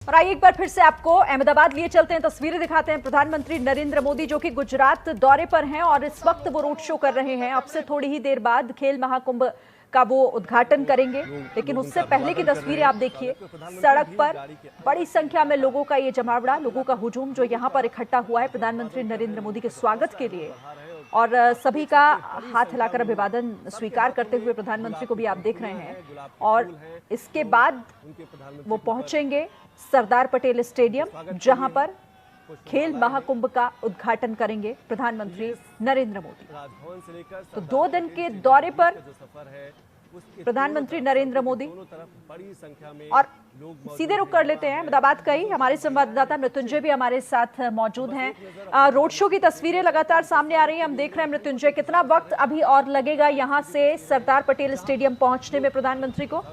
और आइए एक बार फिर से आपको अहमदाबाद लिए चलते हैं, तस्वीरें दिखाते हैं। प्रधानमंत्री नरेंद्र मोदी जो कि गुजरात दौरे पर हैं और इस वक्त वो रोड शो कर रहे हैं। अब से थोड़ी ही देर बाद खेल महाकुंभ का वो उद्घाटन करेंगे, लेकिन उससे पहले की तस्वीरें आप देखिए। सड़क पर बड़ी संख्या में लोगों का ये जमावड़ा, लोगों का हुजूम जो यहाँ पर इकट्ठा हुआ है प्रधानमंत्री नरेंद्र मोदी के स्वागत के लिए, और सभी का हाथ हिलाकर अभिवादन स्वीकार करते हुए प्रधानमंत्री को भी आप देख रहे हैं। और इसके बाद वो पहुंचेंगे सरदार पटेल स्टेडियम, जहां पर खेल महाकुंभ का उद्घाटन करेंगे प्रधानमंत्री नरेंद्र मोदी। तो 2 दिन के दौरे पर प्रधानमंत्री नरेंद्र मोदी, और सीधे रुक कर लेते हैं अहमदाबाद का ही। हमारे संवाददाता मृत्युंजय भी हमारे साथ मौजूद हैं। रोड शो की तस्वीरें लगातार सामने आ रही हैं, हम देख रहे हैं। मृत्युंजय, कितना वक्त अभी और लगेगा यहां से सरदार पटेल स्टेडियम पहुंचने में प्रधानमंत्री को?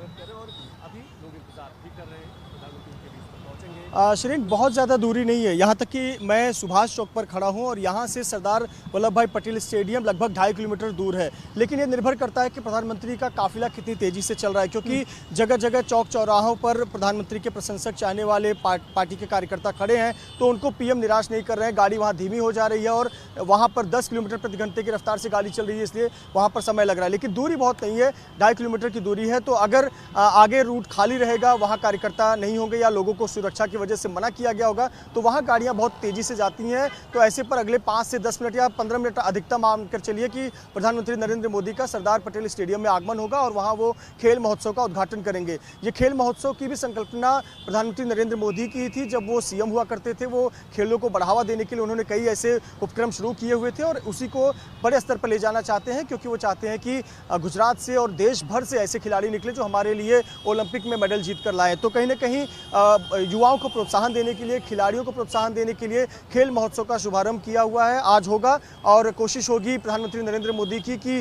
श्रीन, बहुत ज़्यादा दूरी नहीं है, यहाँ तक कि मैं सुभाष चौक पर खड़ा हूँ और यहाँ से सरदार वल्लभ भाई पटेल स्टेडियम लगभग 2.5 किलोमीटर दूर है। लेकिन ये निर्भर करता है कि प्रधानमंत्री का काफिला कितनी तेज़ी से चल रहा है, क्योंकि जगह जगह चौक चौराहों पर प्रधानमंत्री के प्रशंसक, चाहने वाले, पार्टी के कार्यकर्ता खड़े हैं, तो उनको पीएम निराश नहीं कर रहे हैं। गाड़ी वहाँ धीमी हो जा रही है और वहाँ पर 10 किलोमीटर प्रति घंटे की रफ्तार से गाड़ी चल रही है, इसलिए वहाँ पर समय लग रहा है। लेकिन दूरी बहुत नहीं है, 2.5 किलोमीटर की दूरी है। तो अगर आगे रूट खाली रहेगा, वहाँ कार्यकर्ता नहीं होंगे या लोगों को सुरक्षा की वजह से मना किया गया होगा, तो वहां गाड़ियां बहुत तेजी से जाती हैं। तो ऐसे पर अगले 5 से 10 मिनट या 15 मिनट अधिकतम मानकर चलिए कि प्रधानमंत्री नरेंद्र मोदी का सरदार पटेल स्टेडियम में आगमन होगा और वहां वो खेल महोत्सव का उद्घाटन करेंगे। ये खेल महोत्सव की भी संकल्पना प्रधानमंत्री नरेंद्र मोदी की थी। जब वो सीएम हुआ करते थे, वो खेलों को बढ़ावा देने के लिए उन्होंने कई ऐसे उपक्रम शुरू किए हुए थे और उसी को बड़े स्तर पर ले जाना चाहते हैं, क्योंकि वो चाहते हैं कि गुजरात से और देश भर से ऐसे खिलाड़ी निकले जो हमारे लिए ओलंपिक में मेडल जीत कर लाए। तो कहीं ना कहीं युवाओं को प्रोत्साहन देने के लिए, खिलाड़ियों को प्रोत्साहन देने के लिए खेल महोत्सव का शुभारंभ किया हुआ है। आज होगा और कोशिश होगी प्रधानमंत्री नरेंद्र मोदी की कि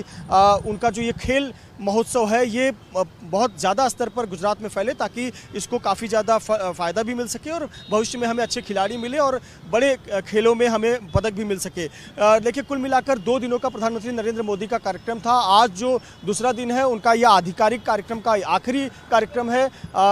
उनका जो ये खेल महोत्सव है ये बहुत ज़्यादा स्तर पर गुजरात में फैले, ताकि इसको काफ़ी ज़्यादा फ़ायदा भी मिल सके और भविष्य में हमें अच्छे खिलाड़ी मिले और बड़े खेलों में हमें पदक भी मिल सके। देखिए, कुल मिलाकर 2 दिनों का प्रधानमंत्री नरेंद्र मोदी का कार्यक्रम था। आज जो दूसरा दिन है, उनका यह आधिकारिक कार्यक्रम का आखिरी कार्यक्रम है,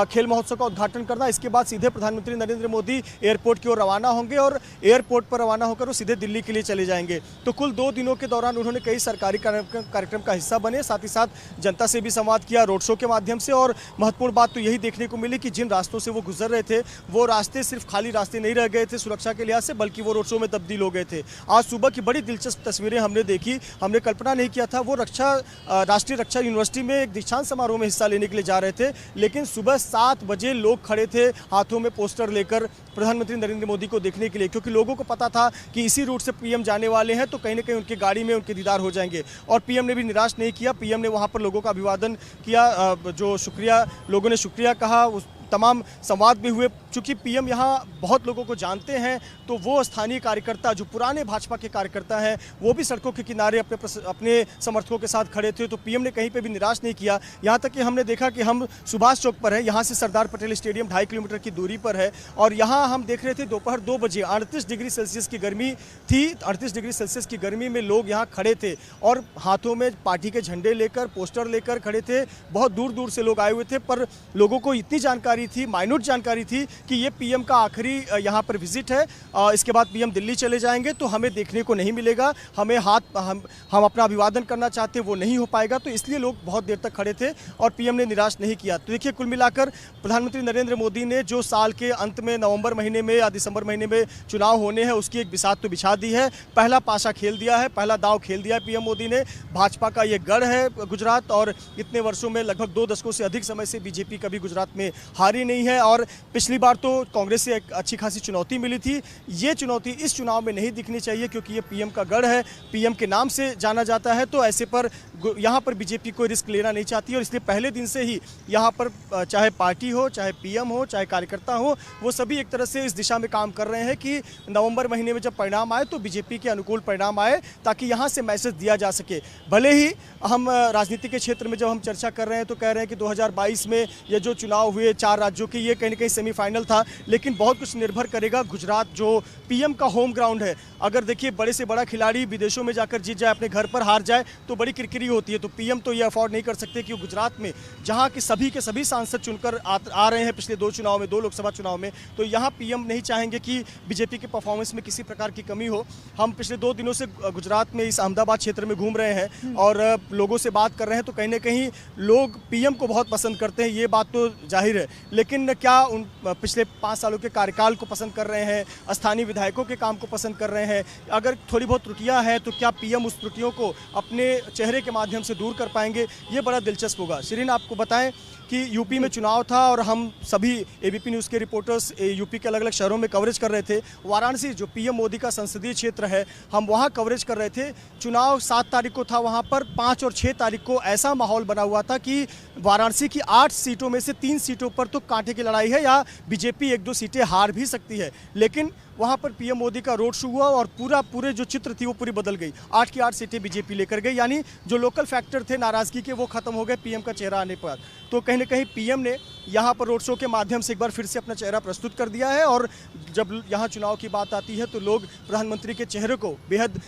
खेल महोत्सव का उद्घाटन करना। इसके बाद सीधे प्रधानमंत्री नरेंद्र मोदी एयरपोर्ट की ओर रवाना होंगे और एयरपोर्ट पर रवाना होकर वो सीधे दिल्ली के लिए चले जाएंगे। तो कुल 2 दिनों के दौरान उन्होंने कई सरकारी कार्यक्रम का हिस्सा बने, साथ ही साथ जनता से भी संवाद किया रोड शो के माध्यम से। और महत्वपूर्ण बात तो यही देखने को मिली कि जिन रास्तों से वो गुजर रहे थे, वो रास्ते सिर्फ खाली रास्ते नहीं रह गए थे सुरक्षा के लिहाज से, बल्कि वो रोड शो में तब्दील हो गए थे। आज सुबह की बड़ी दिलचस्प तस्वीरें हमने देखी, हमने कल्पना नहीं किया था। वो राष्ट्रीय रक्षा यूनिवर्सिटी में एक दीक्षांत समारोह में हिस्सा लेने के लिए जा रहे थे, लेकिन सुबह 7 बजे लोग खड़े थे हाथों में पोस्टर लेकर प्रधानमंत्री नरेंद्र मोदी को देखने के लिए, क्योंकि लोगों को पता था कि इसी रूट से पीएम जाने वाले हैं, तो कहीं ना कहीं उनकी गाड़ी में उनके दीदार हो जाएंगे। और पीएम ने भी निराश नहीं किया, पीएम ने वहां पर लोगों का अभिवादन किया, जो शुक्रिया, लोगों ने शुक्रिया कहा, उस तमाम संवाद भी हुए। चूंकि पीएम यहाँ बहुत लोगों को जानते हैं, तो वो स्थानीय कार्यकर्ता, जो पुराने भाजपा के कार्यकर्ता हैं, वो भी सड़कों के किनारे अपने समर्थकों के साथ खड़े थे। तो पीएम ने कहीं पे भी निराश नहीं किया। यहाँ तक कि हमने देखा कि हम सुभाष चौक पर हैं, यहाँ से सरदार पटेल स्टेडियम 2.5 किलोमीटर की दूरी पर है, और यहाँ हम देख रहे थे दोपहर 2 बजे 38 डिग्री सेल्सियस की गर्मी थी। 38 डिग्री सेल्सियस की गर्मी में लोग यहाँ खड़े थे और हाथों में पार्टी के झंडे लेकर, पोस्टर लेकर खड़े थे। बहुत दूर दूर से लोग आए हुए थे, पर लोगों को इतनी जानकारी थी, माइन्यूट जानकारी थी कि ये पीएम का आखिरी यहाँ पर विजिट है। इसके बाद पीएम दिल्ली चले जाएंगे, तो हमें देखने को नहीं मिलेगा। हमें हम अपना अभिवादन करना चाहते, वो नहीं हो पाएगा। तो इसलिए लोग बहुत देर तक खड़े थे और पीएम ने निराश नहीं किया। तो देखिए, कुल मिलाकर प्रधानमंत्री नरेंद्र मोदी ने जो साल के अंत में नवंबर महीने में या दिसंबर महीने में चुनाव होने हैं, उसकी एक बिसात तो बिछा दी है। पहला पासा खेल दिया है, पहला दाव खेल दिया है पीएम मोदी ने। भाजपा का ये गढ़ है गुजरात, और इतने वर्षों में लगभग 2 दशकों से अधिक समय से बीजेपी कभी गुजरात में हारी नहीं है। और पिछली बार तो कांग्रेस से एक अच्छी खासी चुनौती मिली थी। ये चुनौती इस चुनाव में नहीं दिखनी चाहिए, क्योंकि ये पीएम का गढ़ है, पीएम के नाम से जाना जाता है। तो ऐसे पर यहाँ पर बीजेपी कोई रिस्क लेना नहीं चाहती, और इसलिए पहले दिन से ही यहाँ पर चाहे पार्टी हो, चाहे पीएम हो, चाहे कार्यकर्ता हो, वो सभी एक तरह से इस दिशा में काम कर रहे हैं कि नवंबर महीने में जब परिणाम आए तो बीजेपी के अनुकूल परिणाम आए, ताकि यहाँ से मैसेज दिया जा सके। भले ही हम राजनीति के क्षेत्र में जब हम चर्चा कर रहे हैं तो कह रहे हैं कि 2022 में ये जो चुनाव हुए, 4 राज्यों के ये कहीं ना कहीं सेमीफाइनल था, लेकिन बहुत कुछ निर्भर करेगा गुजरात जो पीएम का होम ग्राउंड है। अगर देखिए बड़े से बड़ा खिलाड़ी विदेशों में जाकर जीत जाए, अपने घर पर हार जाए तो बड़ी किरकिरी होती है। तो पीएम तो ये अफोर्ड नहीं कर सकते कि गुजरात में जहाँ के सभी सांसद चुनकर आ रहे हैं पिछले 2 चुनाव में, 2 लोकसभा चुनाव में, तो यहाँ पीएम नहीं चाहेंगे कि बीजेपी के परफॉर्मेंस में किसी प्रकार की कमी हो। हम पिछले 2 दिनों से गुजरात में इस अहमदाबाद क्षेत्र में घूम रहे हैं और लोगों से बात कर रहे हैं, तो कहीं ना कहीं लोग पीएम को बहुत पसंद करते हैं, ये बात तो जाहिर है। लेकिन क्या उन पिछले 5 सालों के कार्यकाल को पसंद कर रहे हैं, स्थानीय विधायकों के काम को पसंद कर रहे हैं? अगर थोड़ी बहुत त्रुटियां हैं तो क्या पीएम उस त्रुटियों को अपने चेहरे के माध्यम से दूर कर पाएंगे? ये बड़ा दिलचस्प होगा। शिरीन, आपको बताएं कि यूपी में चुनाव था और हम सभी एबीपी न्यूज़ के रिपोर्टर्स यूपी के अलग अलग शहरों में कवरेज कर रहे थे। वाराणसी जो पीएम मोदी का संसदीय क्षेत्र है, हम वहां कवरेज कर रहे थे। चुनाव 7 तारीख को था, वहां पर 5 और 6 तारीख को ऐसा माहौल बना हुआ था कि वाराणसी की 8 सीटों में से 3 सीटों पर तो कांटे की लड़ाई है या बीजेपी 1-2 सीटें हार भी सकती है। लेकिन वहां पर पीएम मोदी का रोड शो हुआ और पूरे जो चित्र थी वो पूरी बदल गई। 8 की 8 सीटें बीजेपी लेकर गई, यानी जो लोकल फैक्टर थे नाराजगी के वो खत्म हो गए पीएम का चेहरा आने पर। तो कहीं ना कहीं पीएम ने यहाँ पर रोड शो के माध्यम से एक बार फिर से अपना चेहरा प्रस्तुत कर दिया है। और जब यहाँ चुनाव की बात आती है तो लोग प्रधानमंत्री के चेहरे को बेहद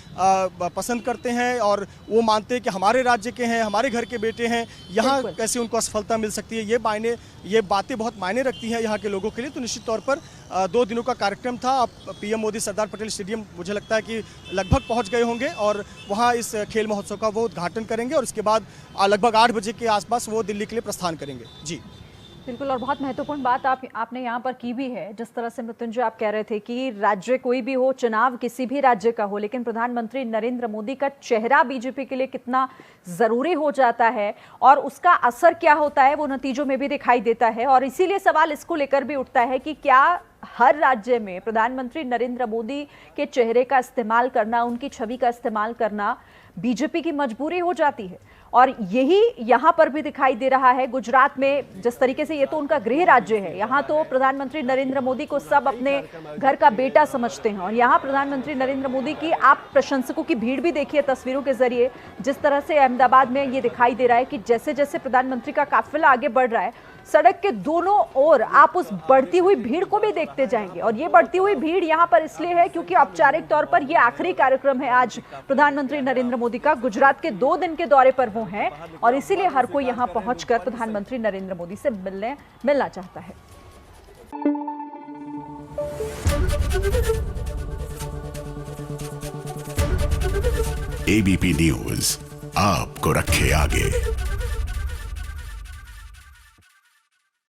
पसंद करते हैं और वो मानते हैं कि हमारे राज्य के हैं, हमारे घर के बेटे हैं, यहाँ कैसे उनको असफलता मिल सकती है। ये बातें बहुत मायने रखती हैं यहाँ के लोगों के लिए। तो निश्चित तौर पर 2 दिनों का कार्यक्रम था। अब पीएम मोदी सरदार पटेल स्टेडियम मुझे लगता है कि लगभग पहुँच गए होंगे और वहाँ इस खेल महोत्सव का वो उद्घाटन करेंगे और उसके बाद लगभग 8 बजे के आसपास वो दिल्ली के लिए प्रस्थान करेंगे। जी बिल्कुल, और बहुत महत्वपूर्ण बात आपने यहाँ पर की भी है। जिस तरह से मृत्युंजय आप कह रहे थे कि राज्य कोई भी हो, चुनाव किसी भी राज्य का हो, लेकिन प्रधानमंत्री नरेंद्र मोदी का चेहरा बीजेपी के लिए कितना जरूरी हो जाता है और उसका असर क्या होता है वो नतीजों में भी दिखाई देता है। और इसीलिए सवाल इसको लेकर भी उठता है कि क्या हर राज्य में प्रधानमंत्री नरेंद्र मोदी के चेहरे का इस्तेमाल करना, उनकी छवि का इस्तेमाल करना बीजेपी की मजबूरी हो जाती है। और यही यहाँ पर भी दिखाई दे रहा है। गुजरात में जिस तरीके से ये तो उनका गृह राज्य है, यहाँ तो प्रधानमंत्री नरेंद्र मोदी को सब अपने घर का बेटा समझते हैं। और यहाँ प्रधानमंत्री नरेंद्र मोदी की आप प्रशंसकों की भीड़ भी देखिए तस्वीरों के जरिए। जिस तरह से अहमदाबाद में ये दिखाई दे रहा है कि जैसे जैसे प्रधानमंत्री का काफिला आगे बढ़ रहा है, सड़क के दोनों ओर आप उस बढ़ती हुई भीड़ को भी देखते जाएंगे। और ये बढ़ती हुई भीड़ यहाँ पर इसलिए है क्योंकि औपचारिक तौर पर ये आखिरी कार्यक्रम है आज प्रधानमंत्री नरेंद्र मोदी का। गुजरात के 2 दिन के दौरे पर वो हैं और इसीलिए हर कोई यहाँ पहुंचकर प्रधानमंत्री नरेंद्र मोदी से मिलना चाहता है। एबीपी न्यूज आपको रखे आगे।